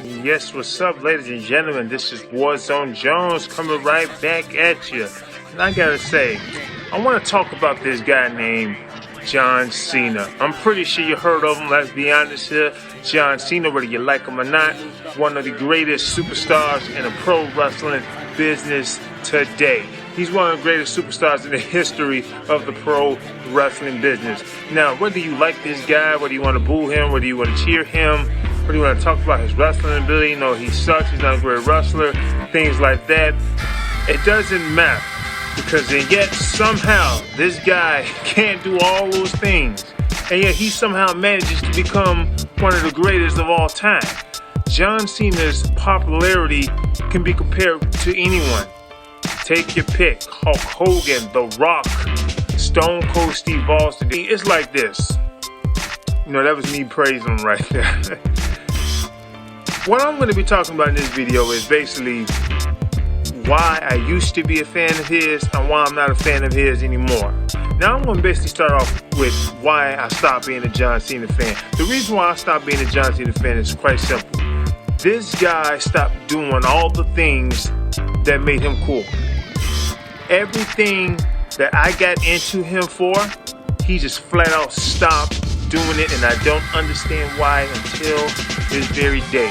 Yes, what's up, ladies and gentlemen? This is Warzone Jones coming right back at you. And I gotta say, I want to talk about this guy named John Cena. I'm pretty sure you heard of him, let's be honest here. John Cena, whether you like him or not, one of the greatest superstars in the pro wrestling business today. He's one of the greatest superstars in the history of the pro wrestling business. Now, whether you like this guy, whether you want to boo him, whether you want to cheer him, whether you want to talk about his wrestling ability, you know, he sucks, he's not a great wrestler, things like that, it doesn't matter. Because and yet somehow this guy can't do all those things. And yet he somehow manages to become one of the greatest of all time. John Cena's popularity can be compared to anyone. Take your pick. Hulk Hogan, The Rock, Stone Cold Steve Austin. It's like this. You know, that was me praising him right there. What I'm going to be talking about in this video is basically why I used to be a fan of his and why I'm not a fan of his anymore. Now I'm going to basically start off with why I stopped being a John Cena fan. The reason why I stopped being a John Cena fan is quite simple. This guy stopped doing all the things that made him cool. Everything that I got into him for, he just flat out stopped doing it, and I don't understand why until this very day.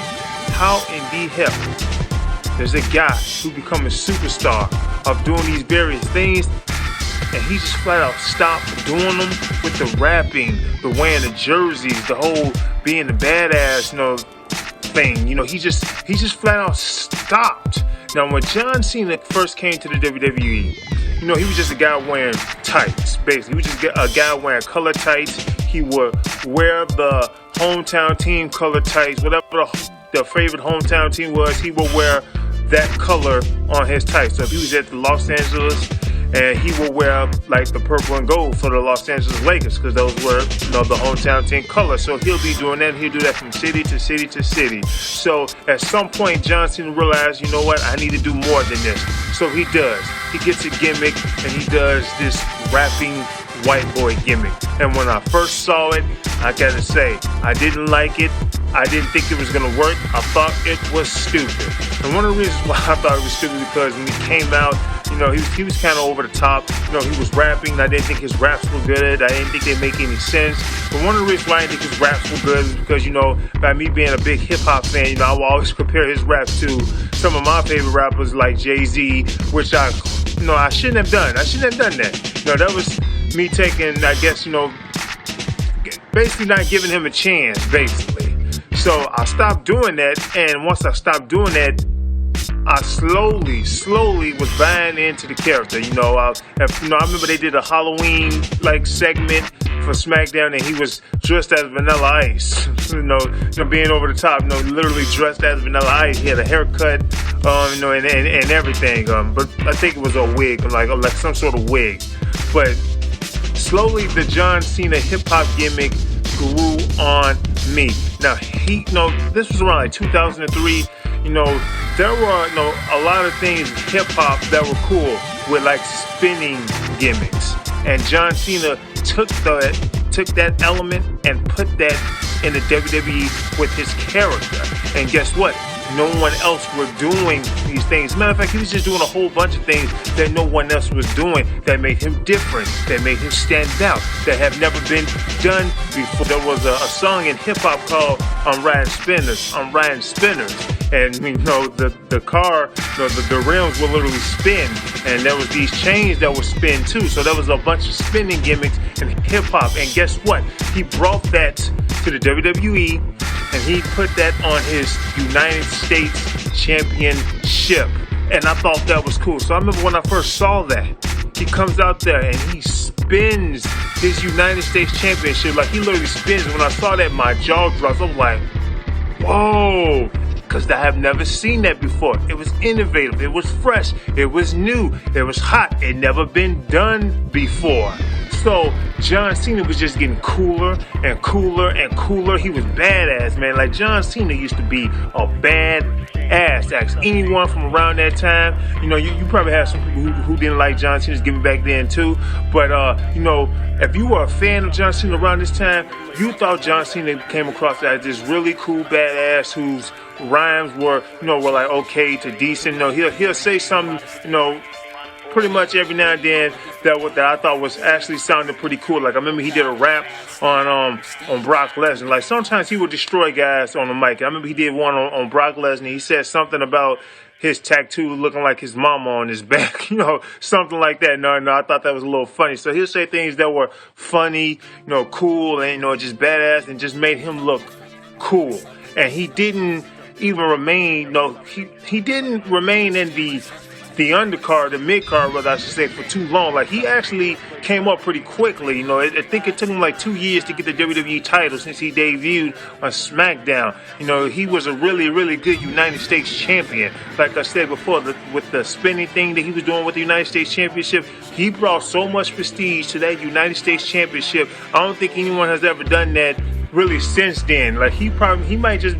How in the hell there's a guy who become a superstar of doing these various things, and he just flat out stopped doing them with the rapping, the wearing the jerseys, the whole being the badass, you know, thing. You know, he just flat out stopped. Now, when John Cena first came to the WWE, you know, he was just a guy wearing tights, basically. He was just a guy wearing color tights. He would wear the hometown team color tights, whatever the favorite hometown team was, he would wear that color on his tights. So if he was at the Los Angeles, and he will wear like the purple and gold for the Los Angeles Lakers, because those were, you know, the hometown team color. So he'll be doing that. He'll do that from city to city to city. So at some point, John Cena realized, you know what, I need to do more than this. So he does. He gets a gimmick, and he does this rapping white boy gimmick. And when I first saw it, I gotta say, I didn't like it. I didn't think it was gonna work. I thought it was stupid. And one of the reasons why I thought it was stupid because when he came out, you know, he was kind of over the top. You know, he was rapping. I didn't think his raps were good. I didn't think they make any sense. But one of the reasons why I didn't think his raps were good is because, you know, by me being a big hip hop fan, you know, I will always compare his raps to some of my favorite rappers like Jay-Z, which I shouldn't have done. I shouldn't have done that. You know, that was me taking, I guess, you know, basically not giving him a chance, basically. So I stopped doing that, and once I stopped doing that, I slowly was buying into the character. You know, I remember they did a Halloween like segment for SmackDown, and he was dressed as Vanilla Ice. you know, being over the top. You know, literally dressed as Vanilla Ice. He had a haircut, you know, and everything. But I think it was a wig, like some sort of wig. But slowly, the John Cena hip hop gimmick grew on me. Now, this was around like 2003. You know, there were, you know, a lot of things in hip hop that were cool with like spinning gimmicks. And John Cena took that element and put that in the WWE with his character. And guess what? No one else were doing these things. Matter of fact, he was just doing a whole bunch of things that no one else was doing that made him different, that made him stand out, that have never been done before. There was a song in hip hop called I'm Riding Spinners. And you know, the car, the rims would literally spin, and there was these chains that would spin too. So there was a bunch of spinning gimmicks in hip hop. And guess what? He brought that to the WWE, and he put that on his United States Championship. And I thought that was cool. So I remember when I first saw that, he comes out there and he spins his United States Championship. Like, he literally spins. When I saw that, my jaw dropped. I was like, whoa. Because I have never seen that before. It was innovative. It was fresh. It was new. It was hot. It never been done before. So John Cena was just getting cooler and cooler and cooler. He was badass, man. Like John Cena used to be a badass. Ask anyone from around that time. You know, you probably have some people who didn't like John Cena's giving back then too. But you know, if you were a fan of John Cena around this time, you thought John Cena came across as this really cool badass whose rhymes were, you know, were like okay to decent. You know, he'll say something, you know, pretty much every now and then that I thought was actually sounding pretty cool. Like I remember he did a rap on Brock Lesnar. Like sometimes he would destroy guys on the mic. I remember he did one on Brock Lesnar. He said something about his tattoo looking like his mama on his back, you know, something like that. No, I thought that was a little funny. So he'll say things that were funny, you know, cool, and, you know, just badass, and just made him look cool. And he didn't even remain, he didn't remain in the undercard, the mid-card, rather I should say, for too long. Like, he actually came up pretty quickly. You know, I think it took him like 2 years to get the WWE title since he debuted on SmackDown. You know, he was a really, really good United States champion. Like I said before, with the spinning thing that he was doing with the United States Championship, he brought so much prestige to that United States Championship. I don't think anyone has ever done that really since then. Like, he might just,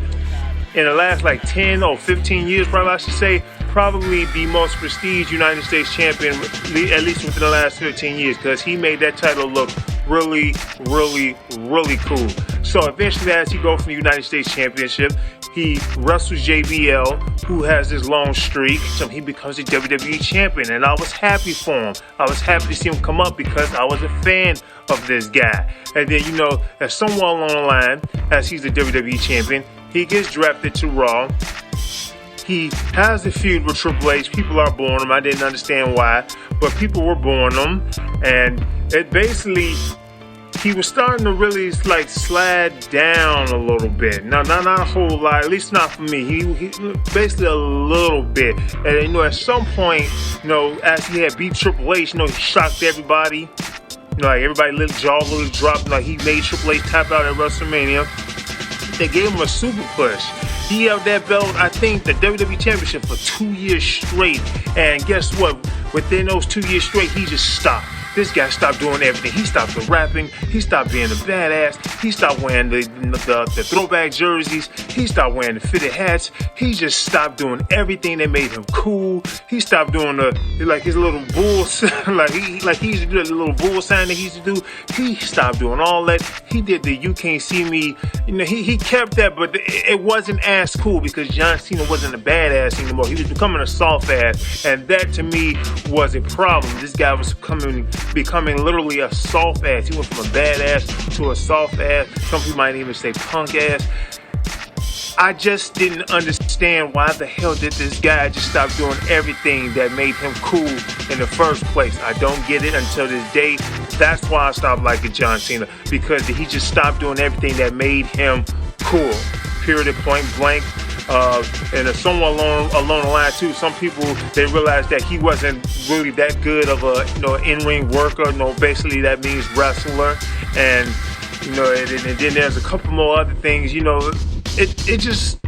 in the last like 10 or 15 years, probably I should say, probably the most prestige United States champion, at least within the last 15 years, because he made that title look really, really, really cool. So eventually, as he goes from the United States Championship, he wrestles JBL, who has this long streak, so he becomes the WWE champion, and I was happy for him. I was happy to see him come up because I was a fan of this guy. And then, you know, as somewhere along the line, as he's the WWE champion, he gets drafted to Raw. He has a feud with Triple H. People are booing him. I didn't understand why, but people were booing him. And it basically, he was starting to really like slide down a little bit. Now, not a whole lot, at least not for me. He basically a little bit. And you know, at some point, you know, as he had beat Triple H, you know, he shocked everybody. You know, like everybody little jaw little dropped. Like he made Triple H tap out at WrestleMania. They gave him a super push. He held that belt, I think, the WWE Championship for 2 years straight. And guess what? Within those 2 years straight, he just stopped. This guy stopped doing everything. He stopped the rapping. He stopped being a badass. He stopped wearing the throwback jerseys. He stopped wearing the fitted hats. He just stopped doing everything that made him cool. He stopped doing his little bull, like he used to do the little bull sign that he used to do. He stopped doing all that. He did the "You Can't See Me." You know, he kept that, but it wasn't as cool because John Cena wasn't a badass anymore. He was becoming a soft ass, and that to me was a problem. This guy was becoming literally a soft ass. He went from a badass to a soft ass. Some people might even say punk ass. I just didn't understand why the hell did this guy just stop doing everything that made him cool in the first place. I don't get it until this day. That's why I stopped liking John Cena, because he just stopped doing everything that made him cool. Period, point blank. And somewhat along the line too, some people, they realized that he wasn't really that good of a, you know, in-ring worker. You know, basically that means wrestler. And you know, and then there's a couple more other things. You know, it just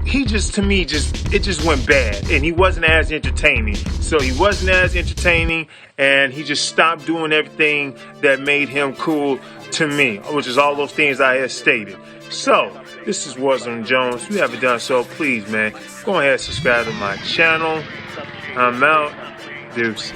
went bad, and he wasn't as entertaining. So he wasn't as entertaining, and he just stopped doing everything that made him cool to me, which is all those things I had stated. So this is Warzone Jones. If you haven't done so, please, man, go ahead and subscribe to my channel. I'm out. Deuce.